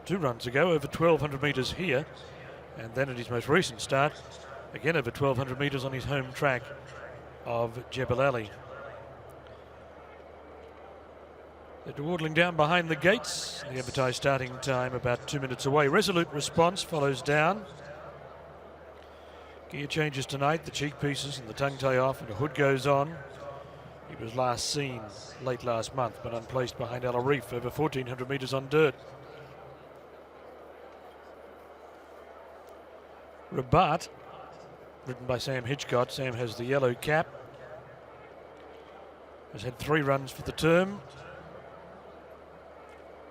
2 runs ago, over 1,200 metres here, and then at his most recent start, again over 1,200 metres on his home track of Jebel Ali. They're dawdling down behind the gates. The advertised starting time about 2 minutes away. Resolute Response follows down. Gear changes tonight, the cheek pieces and the tongue tie off, and a hood goes on. He was last seen late last month, but unplaced behind Al Arif over 1,400 metres on dirt. Rabat, ridden by Sam Hitchcott. Sam has the yellow cap. Has had 3 runs for the term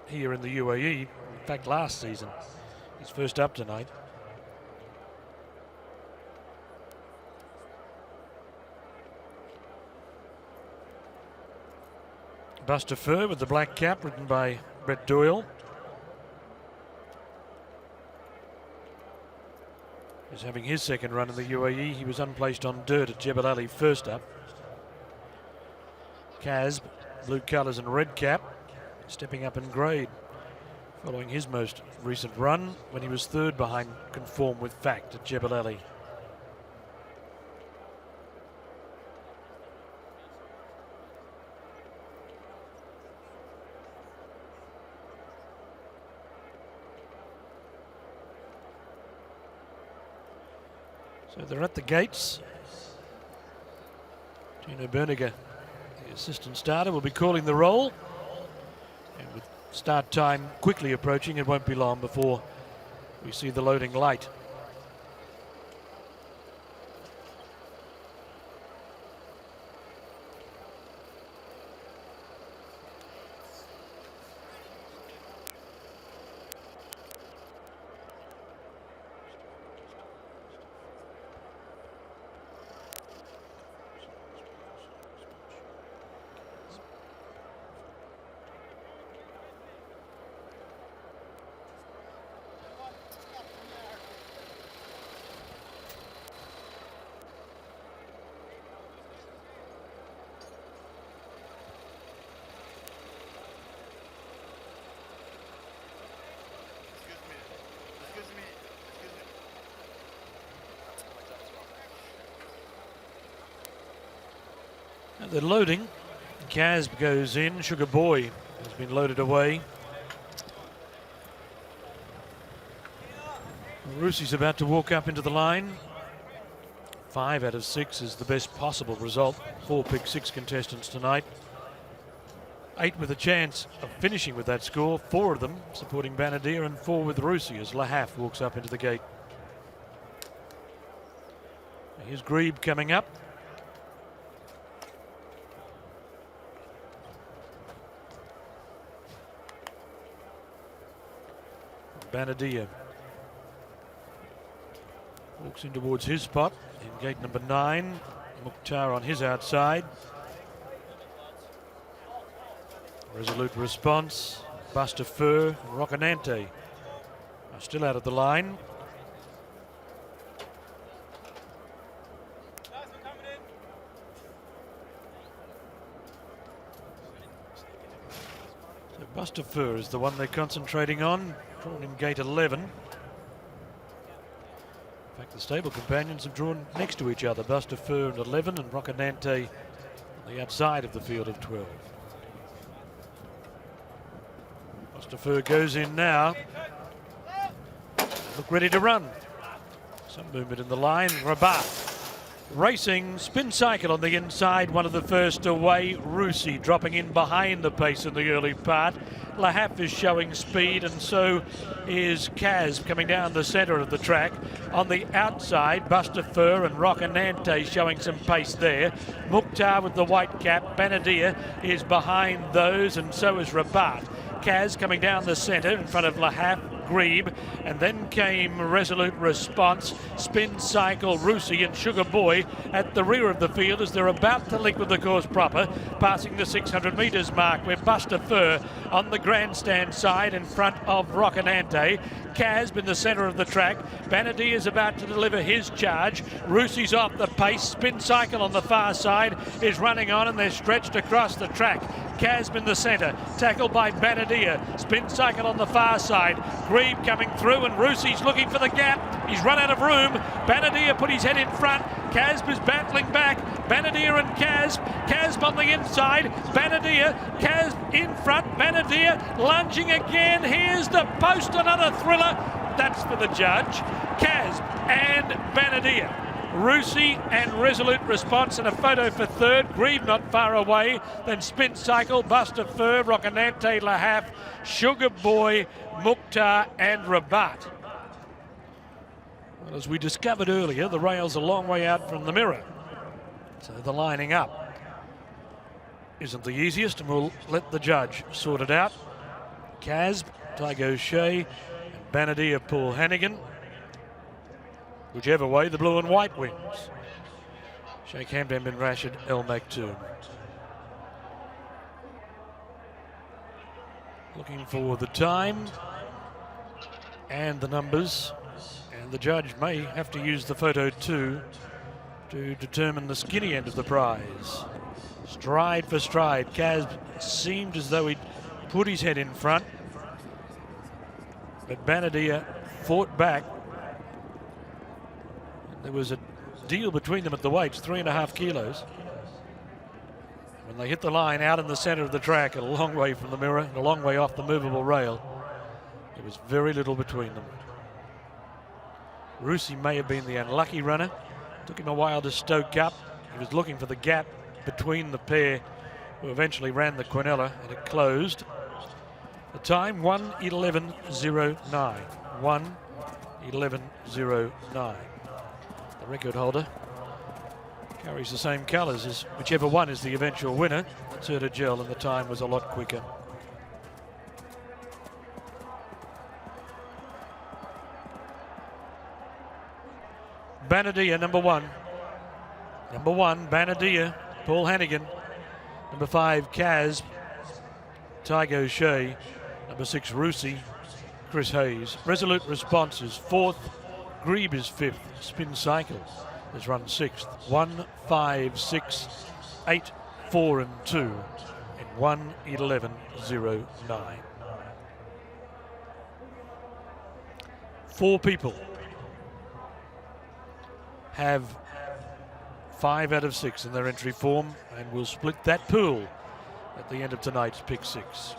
here in the UAE. In fact, last season. He's first up tonight. Buster Fur with the black cap, ridden by Brett Doyle. Is having his second run in the UAE. He was unplaced on dirt at Jebel Ali first up. Kaz, blue colours and red cap, stepping up in grade following his most recent run when he was third behind Conform with Fact at Jebel Ali. So they're at the gates. Gino Berniger, the assistant starter, will be calling the roll. And with start time quickly approaching, it won't be long before we see the loading light. They're loading. Kaz goes in. Sugar Boy has been loaded away. Rusi's about to walk up into the line. 5 out of 6 is the best possible result. 4 pick 6 contestants tonight. 8 with a chance of finishing with that score. 4 of them supporting BANAADEER and 4 with Rusi as Lahaf walks up into the gate. Here's Grebe coming up. BANAADEER walks in towards his spot in gate number 9. Mukhtar on his outside. Resolute Response, Buster Fur, and Rocinante are still out of the line. So Buster Fur is the one they're concentrating on, drawn in gate 11. In fact, the stable companions have drawn next to each other. Buster Fur at 11 and Rocinante on the outside of the field of 12. Buster Fur goes in now. Look ready to run. Some movement in the line. Rabat racing, spin cycle on the inside, one of the first away. Rusi dropping in behind the pace in the early part. Lahaf is showing speed, and so is Kaz coming down the centre of the track. On the outside, Buster Fur and Rocinante showing some pace there. Mukhtar with the white cap. BANAADEER is behind those, and so is Rabat. Kaz coming down the centre in front of Lahaf, Grebe, and then came Resolute Response, Spin Cycle, Rusi and Sugar Boy at the rear of the field as they're about to link with the course proper, passing the 600 metres mark where Buster Fur on the grandstand side in front of Rocinante. Kaz in the centre of the track. BANAADEER is about to deliver his charge. Rusi's off the pace. Spin Cycle on the far side is running on, and they're stretched across the track. Casb in the centre, tackled by BANAADEER. Spin cycle on the far side. Grieve coming through, and Roosey's looking for the gap. He's run out of room. BANAADEER put his head in front. Casb is battling back. BANAADEER and Casb. Casb on the inside. BANAADEER. Casb in front. BANAADEER lunging again. Here's the post. Another thriller. That's for the judge. Casb and BANAADEER. Roosey and Resolute Response, and a photo for third. Grieve not far away. Then Spin Cycle, Buster Fur, Rocanante, Lahaf, Sugar Boy, Mukhtar and Rabat. Well, as we discovered earlier, the rail's a long way out from the mirror. So the lining up isn't the easiest, and we'll let the judge sort it out. Casb, Tygo Shea, and BANAADEER, Paul HANAGAN. Whichever way, the blue and white wins. Sheikh Hamdan bin Rashid El Maktoum. Looking for the time and the numbers, and the judge may have to use the photo too to determine the skinny end of the prize. Stride for stride, Casb seemed as though he'd put his head in front, but BANAADEER fought back. There was a deal between them at the weights, 3.5 kilos. When they hit the line out in the centre of the track, a long way from the mirror and a long way off the movable rail, there was very little between them. Roosey may have been the unlucky runner. Took him a while to stoke up. He was looking for the gap between the pair, who eventually ran the Quinella, and it closed. The time, 1:11.09. 1:11.09. The record holder carries the same colours as whichever one is the eventual winner. That's Erta Gel, and the time was a lot quicker. BANAADEER, number one. Number one, BANAADEER, Paul HANAGAN. Number 5, Casb, Tygo Shea. Number 6, Roosey, Chris Hayes. Resolute Response is 4th. Grieve is 5th. Spin Cycle has run 6th. 1, 5, 6, 8, 4 and 2 in 1:11.09. 4 people have 5 out of 6 in their entry form, and will split that pool at the end of tonight's Pick 6.